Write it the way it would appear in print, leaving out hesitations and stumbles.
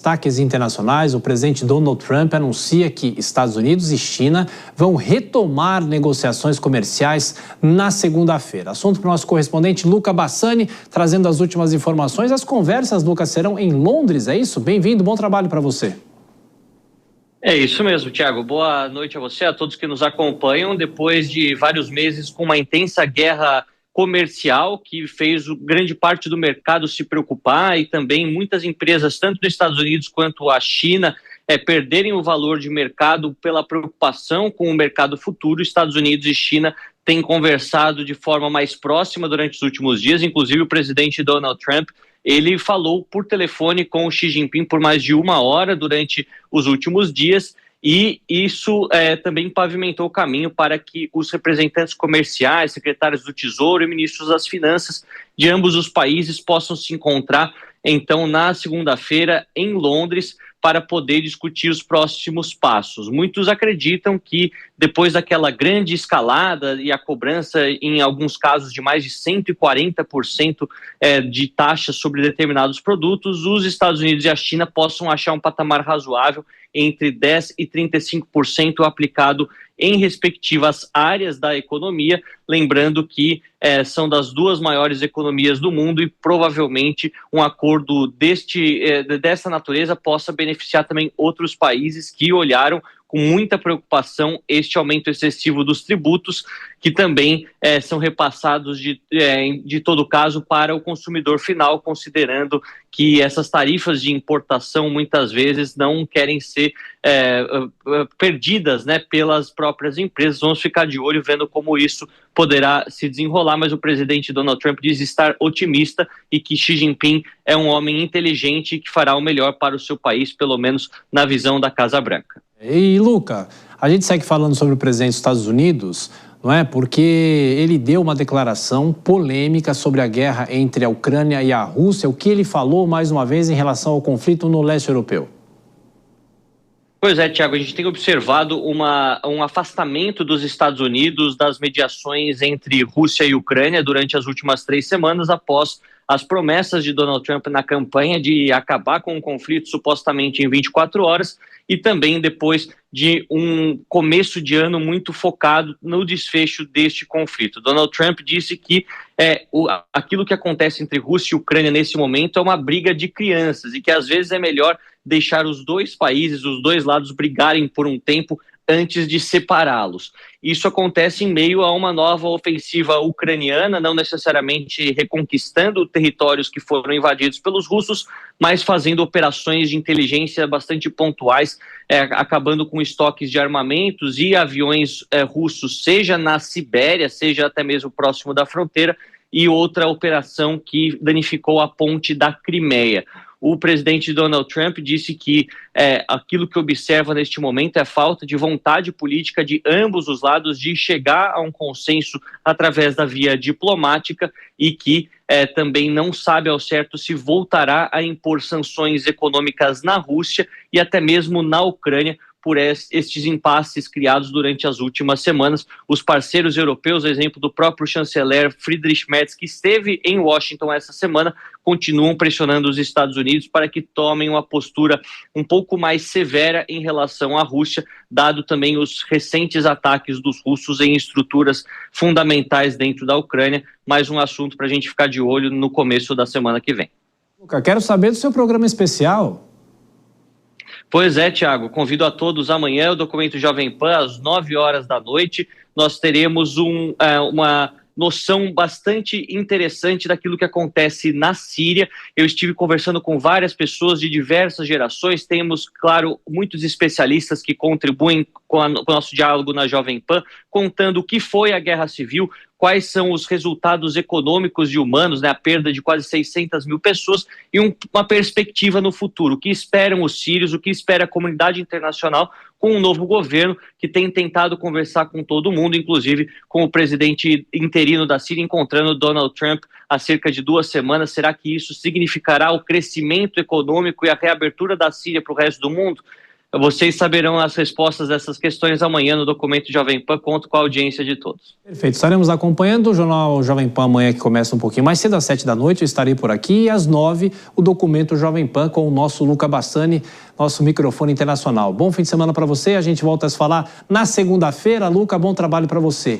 Destaques internacionais, o presidente Donald Trump anuncia que Estados Unidos e China vão retomar negociações comerciais na segunda-feira. Assunto para o nosso correspondente Luca Bassani, trazendo as últimas informações. As conversas, Lucas, serão em Londres, é isso? Bem-vindo, bom trabalho para você. É isso mesmo, Thiago. Boa noite a você, a todos que nos acompanham. Depois de vários meses com uma intensa guerra comercial que fez grande parte do mercado se preocupar e também muitas empresas, tanto nos Estados Unidos quanto a China, perderem o valor de mercado pela preocupação com o mercado futuro. Estados Unidos e China têm conversado de forma mais próxima durante os últimos dias, inclusive o presidente Donald Trump, ele falou por telefone com o Xi Jinping por mais de 1 hora durante os últimos dias, e isso também pavimentou o caminho para que os representantes comerciais, secretários do Tesouro e ministros das Finanças de ambos os países possam se encontrar, então, na segunda-feira em Londres, para poder discutir os próximos passos. Muitos acreditam que depois daquela grande escalada e a cobrança, em alguns casos, de mais de 140% de taxas sobre determinados produtos, os Estados Unidos e a China possam achar um patamar razoável entre 10% e 35% aplicado em respectivas áreas da economia, lembrando que são das duas maiores economias do mundo e provavelmente um acordo dessa natureza possa beneficiar também outros países que olharam com muita preocupação este aumento excessivo dos tributos, que também são repassados de todo caso para o consumidor final, considerando que essas tarifas de importação muitas vezes não querem ser perdidas, né, pelas próprias empresas. Vamos ficar de olho vendo como isso poderá se desenrolar, mas o presidente Donald Trump diz estar otimista e que Xi Jinping é um homem inteligente e que fará o melhor para o seu país, pelo menos na visão da Casa Branca. E, Luca, a gente segue falando sobre o presidente dos Estados Unidos, não é? Porque ele deu uma declaração polêmica sobre a guerra entre a Ucrânia e a Rússia. O que ele falou, mais uma vez, em relação ao conflito no leste europeu? Pois é, Thiago, a gente tem observado um afastamento dos Estados Unidos das mediações entre Rússia e Ucrânia durante as últimas 3 semanas, após as promessas de Donald Trump na campanha de acabar com o conflito supostamente em 24 horas e também depois de um começo de ano muito focado no desfecho deste conflito. Donald Trump disse que aquilo que acontece entre Rússia e Ucrânia nesse momento é uma briga de crianças e que às vezes é melhor deixar os dois países, os dois lados brigarem por um tempo antes de separá-los. Isso acontece em meio a uma nova ofensiva ucraniana, não necessariamente reconquistando territórios que foram invadidos pelos russos, mas fazendo operações de inteligência bastante pontuais, acabando com estoques de armamentos e aviões russos, seja na Sibéria, seja até mesmo próximo da fronteira, e outra operação que danificou a ponte da Crimeia. O presidente Donald Trump disse que aquilo que observa neste momento é a falta de vontade política de ambos os lados de chegar a um consenso através da via diplomática e que também não sabe ao certo se voltará a impor sanções econômicas na Rússia e até mesmo na Ucrânia, por estes impasses criados durante as últimas semanas. Os parceiros europeus, exemplo do próprio chanceler Friedrich Merz, que esteve em Washington essa semana, continuam pressionando os Estados Unidos para que tomem uma postura um pouco mais severa em relação à Rússia, dado também os recentes ataques dos russos em estruturas fundamentais dentro da Ucrânia. Mais um assunto para a gente ficar de olho no começo da semana que vem. Luca, quero saber do seu programa especial. Pois é, Thiago, convido a todos amanhã, o Documento Jovem Pan, às 9 horas da noite. Nós teremos uma noção bastante interessante daquilo que acontece na Síria. Eu estive conversando com várias pessoas de diversas gerações, temos, claro, muitos especialistas que contribuem com o nosso diálogo na Jovem Pan, contando o que foi a guerra civil, quais são os resultados econômicos e humanos, né, a perda de quase 600 mil pessoas e uma perspectiva no futuro. O que esperam os sírios, o que espera a comunidade internacional com um novo governo que tem tentado conversar com todo mundo, inclusive com o presidente interino da Síria, encontrando Donald Trump há cerca de 2 semanas. Será que isso significará o crescimento econômico e a reabertura da Síria para o resto do mundo? vocês saberão as respostas dessas questões amanhã no documento Jovem Pan. Conto com a audiência de todos. Perfeito, estaremos acompanhando o Jornal Jovem Pan amanhã, que começa um pouquinho mais cedo, às 7 da noite, eu estarei por aqui, e às 9, o documento Jovem Pan com o nosso Luca Bassani, nosso microfone internacional. Bom fim de semana para você, a gente volta a se falar na segunda-feira. Luca, bom trabalho para você.